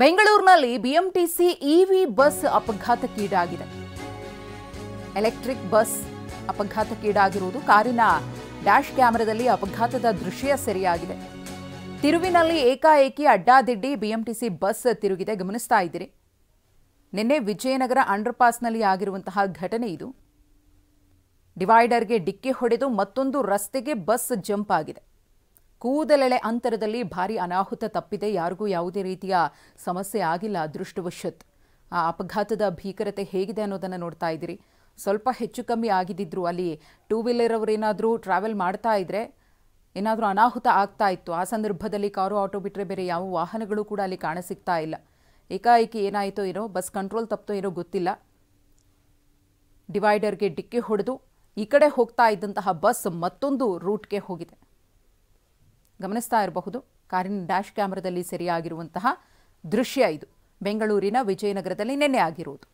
ಬೆಂಗಳೂರಿನಲ್ಲಿ BMTC EV bus ಅಪಘಾತಕ್ಕೀಡಾಗಿದೆ. Electric bus ಅಪಘಾತಕ್ಕೀಡಾಗಿರುವುದು ಕಾರಿನ ಡ್ಯಾಶ್ ಕ್ಯಾಮೆರಾದಲ್ಲಿ ಅಪಘಾತದ ದೃಶ್ಯ ಸೆರೆಯಾಗಿದೆ. ತಿರುವಿನಲ್ಲಿ ಏಕಾಏಕಿ ಅಡ್ಡಾದಿಡ್ಡಿ ಬಿಎಂಟಿಸಿ ಬಸ್ ತಿರುಗಿದೆ. ಗಮನಿಸ್ತಾ ಇದ್ದೀರಿ. ನಿನ್ನೆ ವಿಜಯನಗರ ಅಂಡರ್ ಪಾಸ್ನಲ್ಲಿ ಆಗಿರುವಂತಹ ಘಟನೆ ಇದು. ಡಿವೈಡರ್ಗೆ ಡಿಕ್ಕಿ ಹೊಡೆದು ಮತ್ತೊಂದು ರಸ್ತೆಗೆ ಬಸ್ ಜಂಪ್ ಆಗಿದೆ. ಕೂದಲೆಳೆ ಅಂತರದಲ್ಲಿ ಭಾರಿ ಅನಾಹುತ ತಪ್ಪಿದೆ. ಯಾರಿಗೂ ಯಾವುದೇ ರೀತಿಯ ಸಮಸ್ಯೆ ಆಗಿಲ್ಲ ಅದೃಷ್ಟವಶಾತ್. ಆ ಅಪಘಾತದ ಭೀಕರತೆ ಹೇಗಿದೆ ಅನ್ನೋದನ್ನು ನೋಡ್ತಾ ಇದ್ದೀರಿ. ಸ್ವಲ್ಪ ಹೆಚ್ಚು ಕಮ್ಮಿ ಆಗಿದ್ದಿದ್ರು ಅಲ್ಲಿ ಟೂ ವೀಲರ್ ಅವರೇನಾದರೂ ಟ್ರಾವೆಲ್ ಮಾಡ್ತಾ ಇದ್ರೆ ಏನಾದರೂ ಅನಾಹುತ ಆಗ್ತಾ ಇತ್ತು. ಆ ಸಂದರ್ಭದಲ್ಲಿ ಕಾರು ಆಟೋ ಬಿಟ್ಟರೆ ಬೇರೆ ಯಾವ ವಾಹನಗಳು ಕೂಡ ಅಲ್ಲಿ ಕಾಣಸಿಗ್ತಾ ಇಲ್ಲ. ಏಕಾಏಕಿ ಏನಾಯಿತೋ ಏನೋ, ಬಸ್ ಕಂಟ್ರೋಲ್ ತಪ್ಪತೋ ಏನೋ ಗೊತ್ತಿಲ್ಲ. ಡಿವೈಡರ್ಗೆ ಡಿಕ್ಕಿ ಹೊಡೆದು ಈ ಕಡೆ ಹೋಗ್ತಾ ಇದ್ದಂತಹ ಬಸ್ ಮತ್ತೊಂದು ರೂಟ್ಗೆ ಹೋಗಿದೆ. ಗಮನಿಸ್ತಾ ಇರಬಹುದು. ಕಾರಿನ ಡ್ಯಾಶ್ ಕ್ಯಾಮೆರಾದಲ್ಲಿ ಸೆರೆಯಾಗಿರುವಂತಹ ದೃಶ್ಯ ಇದು. ಬೆಂಗಳೂರಿನ ವಿಜಯನಗರದಲ್ಲಿ ನಿನ್ನೆ ಆಗಿರುವುದು.